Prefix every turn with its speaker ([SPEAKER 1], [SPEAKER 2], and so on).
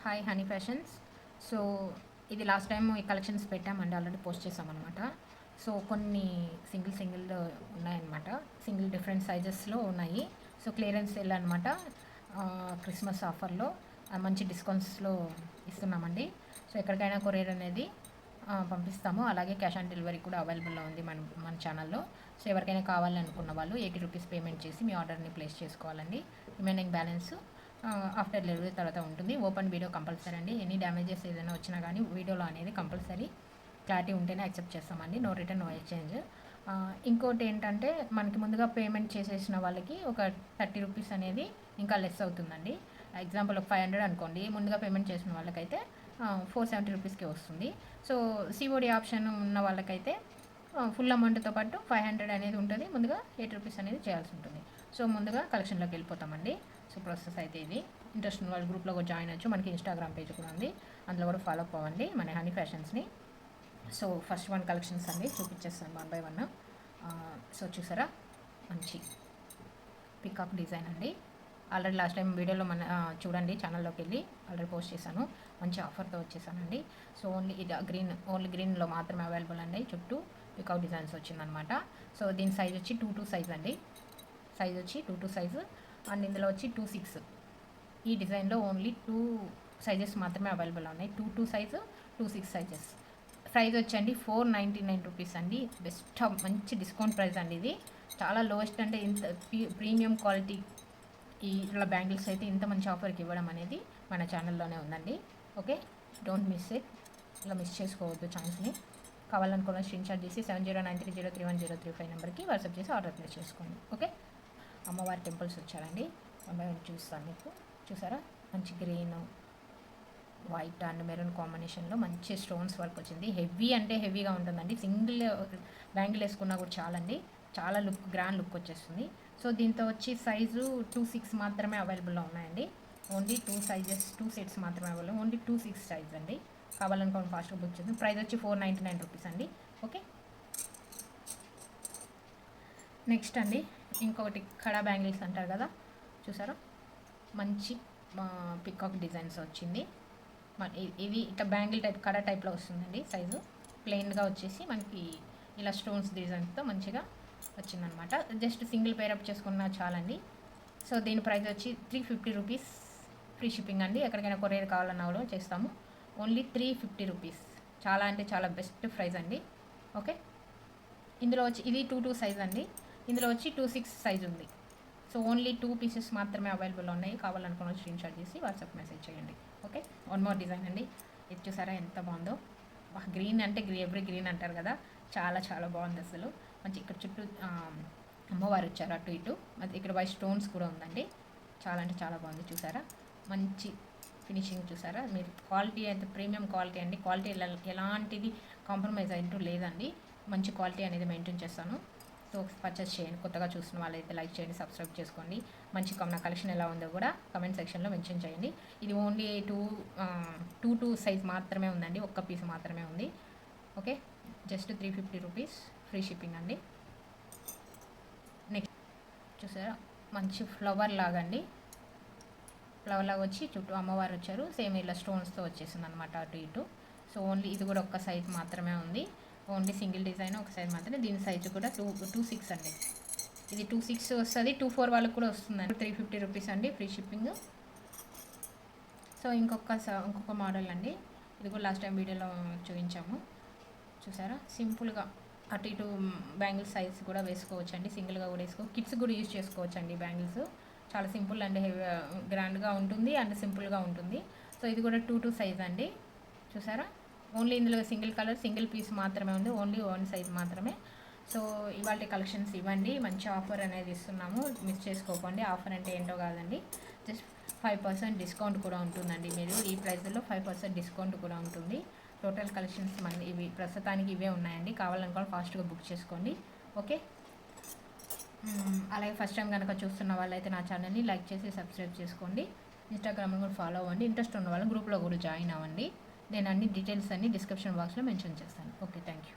[SPEAKER 1] Hi honey fashions. So ఇది last time ఈ collections పెట్టామండి, ఆల్రెడీ పోస్ట్ చేసామన్నమాట. సో కొన్ని సింగిల్ ఉన్నాయన్నమాట, సింగిల్ డిఫరెంట్ సైజెస్లో ఉన్నాయి. సో క్లియరెన్స్ సేల్ అనమాట, క్రిస్మస్ ఆఫర్లో మంచి డిస్కౌంట్స్లో ఇస్తున్నామండి. సో ఎక్కడికైనా కొరియర్ అనేది పంపిస్తాము, అలాగే క్యాష్ ఆన్ డెలివరీ కూడా అవైలబుల్లో ఉంది మన ఛానల్లో. సో ఎవరికైనా కావాలనుకున్న వాళ్ళు 80 రూపీస్ పేమెంట్ చేసి మీ ఆర్డర్ని ప్లేస్ చేసుకోవాలండి. రిమైనింగ్ బ్యాలెన్స్ ఆఫ్టర్ డెలివరీ తర్వాత ఉంటుంది. ఓపెన్ వీడియో కంపల్సరీ అండి. ఎనీ డ్యామేజెస్ ఏదైనా వచ్చినా కానీ వీడియోలో అనేది కంపల్సరీ క్లారిటీ ఉంటేనే యాక్సెప్ట్ చేస్తామండి. No return, no exchange. ఇంకోటి ఏంటంటే మనకి ముందుగా పేమెంట్ చేసేసిన వాళ్ళకి ఒక 30 రూపీస్ అనేది ఇంకా లెస్ అవుతుందండి. ఎగ్జాంపుల్ ఒక 500 అనుకోండి, ముందుగా పేమెంట్ చేసిన వాళ్ళకైతే 470 రూపీస్కి వస్తుంది. సో సిఓడి ఆప్షన్ ఉన్న వాళ్ళకైతే ఫుల్ అమౌంట్తో పాటు 500 అనేది ఉంటుంది, ముందుగా 8 రూపీస్ అనేది చేయాల్సి ఉంటుంది. సో ముందుగా కలెక్షన్లోకి వెళ్ళిపోతామండి. సో ప్రాసెస్ అయితే ఇది. ఇంట్రెస్ట్ ఉన్న వాళ్ళ గ్రూప్లో కూడా జాయిన్ అవ్వచ్చు. మనకి ఇన్స్టాగ్రామ్ పేజ్ కూడా ఉంది, అందులో కూడా ఫాలో అప్ అవ్వండి మన హనీ ఫ్యాషన్స్ని. సో ఫస్ట్ వన్ కలెక్షన్స్ అండి చూపించేస్తాను 1 by 1. సో చూసారా, మంచి పికాక్ డిజైన్ అండి. ఆల్రెడీ లాస్ట్ టైం వీడియోలో చూడండి, ఛానల్లోకి వెళ్ళి ఆల్రెడీ పోస్ట్ చేశాను. మంచి ఆఫర్తో వచ్చేసానండి. సో ఓన్లీ ఇది ఓన్లీ గ్రీన్లో మాత్రమే అవైలబుల్ అండి. చుట్టూ పికాక్ డిజైన్స్ వచ్చిందనమాట. సో దీని సైజ్ వచ్చి 2 సైజ్ అండి. సైజ్ వచ్చి 2 సైజు, అండ్ ఇందులో వచ్చి 2 ఈ డిజైన్లో ఓన్లీ 2 సైజెస్ మాత్రమే అవైలబుల్ ఉన్నాయి. 2 సైజు, 2 సైజెస్. ప్రైస్ వచ్చండి 499 రూపీస్ అండి. బెస్ట్, మంచి డిస్కౌంట్ ప్రైస్ అండి. ఇది చాలా లోయెస్ట్, అంటే ఇంత ప్రీమియం క్వాలిటీ ఇలా బ్యాంగిల్స్ అయితే ఇంత మంచి ఆఫర్కి ఇవ్వడం అనేది మన ఛానల్లోనే ఉందండి. Okay, don't miss it. ఇలా మిస్ చేసుకోవద్దు ఛాన్స్ని. కావాలనుకున్న స్క్రీన్షాట్ చేసి 7093031035 నెంబర్కి వాట్సాప్ చేసి ఆర్డర్ ప్లేస్ చేసుకోండి. ఓకే, అమ్మవారి టెంపుల్స్ వచ్చారండి. అమ్మాయి చూస్తాను మీకు. చూసారా, మంచి గ్రీన్, వైట్ అండ్ మెరూన్ కాంబినేషన్లో మంచి స్టోన్స్ వర్క్ వచ్చింది. హెవీ అంటే హెవీగా ఉంటుందండి. సింగిల్ బ్యాంగిల్ వేసుకున్నా కూడా చాలండి, చాలా గ్రాండ్ లుక్ వచ్చేస్తుంది. సో దీంతో వచ్చి సైజు 2 మాత్రమే అవైలబుల్లో ఉన్నాయండి. ఓన్లీ 2 సైజెస్, 2 సెట్స్ మాత్రమే అవైలబుల్. ఓన్లీ 2 సైజ్ అండి. కావాలనుకోండి ఫాస్ట్గా బుక్ చేద్దాం. ప్రైస్ వచ్చి 499 రూపీస్ అండి. ఓకే, నెక్స్ట్ అండి ఇంకొకటి కడా బ్యాంగిల్స్ అంటారు కదా, చూసారా, మంచి పికాక్ డిజైన్స్ వచ్చింది. ఇది ఇట్లా బ్యాంగిల్ టైప్, కడా టైప్లో వస్తుందండి. సైజు ప్లెయిన్గా వచ్చేసి మనకి ఇలా స్టోన్స్ డిజైన్తో మంచిగా వచ్చిందనమాట. జస్ట్ సింగిల్ పేరప్ చేసుకున్నా చాలండి. సో దీని ప్రైస్ వచ్చి 350 రూపీస్, ఫ్రీ షిప్పింగ్ అండి. ఎక్కడికైనా కొరియర్ కావాలన్నా కూడా చేస్తాము. Only 350 rupees. చాలా అంటే చాలా బెస్ట్ ప్రైస్ అండి. ఓకే, ఇందులో వచ్చి ఇది 2 సైజ్ అండి. ఇందులో వచ్చి 2 సైజ్ ఉంది. సో ఓన్లీ 2 పీసెస్ మాత్రమే అవైలబుల్ ఉన్నాయి. కావాలనుకున్న స్క్రీన్షాట్ చేసి వాట్సాప్ మెసేజ్ చేయండి. ఓకే, వన్ మోర్ డిజైన్ అండి. ఇది చూసారా ఎంత బాగుందో. గ్రీన్ అంటే ఎవ్రీ గ్రీన్ అంటారు కదా, చాలా చాలా బాగుంది అసలు. మంచి ఇక్కడ చుట్టూ అమ్మవారు వచ్చారు అటు ఇటు. అది ఇక్కడ వైట్ స్టోన్స్ కూడా ఉందండి. చాలా అంటే చాలా బాగుంది. చూసారా, మంచి ఫినిషింగ్ చూసారా మీరు. క్వాలిటీ అయితే ప్రీమియం క్వాలిటీ అండి. క్వాలిటీ ఎలాంటిది కాంప్రమైజ్ అంటూ లేదండి. మంచి క్వాలిటీ అనేది మెయింటైన్ చేస్తాను. సో పర్చేస్ చేయండి. కొత్తగా చూసిన వాళ్ళైతే లైక్ చేయండి, సబ్స్క్రైబ్ చేసుకోండి. మంచి నా కలెక్షన్ ఎలా ఉందో కూడా కమెంట్ సెక్షన్లో మెన్షన్ చేయండి. ఇది ఓన్లీ 2 సైజ్ మాత్రమే ఉందండి. ఒక్క పీస్ మాత్రమే ఉంది. Okay, just 350 rupees, free shipping అండి. నెక్స్ట్ చూసారా, మంచి ఫ్లవర్ లాగా అండి. ఫ్లవర్ లాగా వచ్చి చుట్టూ అమ్మవారు వచ్చారు. సేమ్ ఇలా స్టోన్స్తో వచ్చేసింది అనమాట అటు ఇటు. సో ఓన్లీ ఇది కూడా ఒక్క సైజ్ మాత్రమే ఉంది. ఓన్లీ సింగిల్ డిజైన్ ఒక సైజ్ మాత్రమే. దీని సైజు కూడా 2 అండి. ఇది 2 వస్తుంది. 2 వాళ్ళకి కూడా వస్తుందండి. 350 రూపీస్ అండి, ఫ్రీ షిప్పింగ్. సో ఇంకొక మోడల్ అండి. ఇది కూడా లాస్ట్ టైం వీడియోలో చూపించాము. చూసారా, సింపుల్గా అటు ఇటు బ్యాంగిల్స్ సైజ్ కూడా వేసుకోవచ్చు అండి. సింగిల్గా కూడా కిడ్స్ కూడా యూజ్ చేసుకోవచ్చు అండి. బ్యాంగిల్స్ చాలా సింపుల్ అండ్ గ్రాండ్గా ఉంటుంది అండ్ సింపుల్గా ఉంటుంది. సో ఇది కూడా 2 సైజ్ అండి. చూసారా, ఓన్లీ ఇందులో సింగిల్ కలర్, సింగిల్ పీస్ మాత్రమే ఉంది. ఓన్లీ 1 సైజ్ మాత్రమే. సో ఇవాళ కలెక్షన్స్ ఇవ్వండి. మంచి ఆఫర్ అనేది ఇస్తున్నాము, మిస్ చేసుకోకండి. ఆఫర్ అంటే ఏంటో కాదండి, జస్ట్ 5% డిస్కౌంట్ కూడా ఉంటుందండి. మీరు ఈ ప్రైస్లో 5% డిస్కౌంట్ కూడా ఉంటుంది. టోటల్ కలెక్షన్స్ ఇవి ప్రస్తుతానికి ఇవే ఉన్నాయండి. కావాలనుకోండి ఫాస్ట్గా బుక్ చేసుకోండి. ఓకే, అలాగే ఫస్ట్ టైం కనుక చూస్తున్న వాళ్ళైతే నా ఛానల్ని లైక్ చేసి సబ్స్క్రైబ్ చేసుకోండి. ఇన్స్టాగ్రామ్లో కూడా ఫాలో అవ్వండి. ఇంట్రెస్ట్ ఉన్న వాళ్ళు గ్రూప్లో కూడా జాయిన్ అవ్వండి. నేను అన్ని డీటెయిల్స్ అన్ని డిస్క్రిప్షన్ బాక్స్లో మెన్షన్ చేస్తాను. Okay, thank you.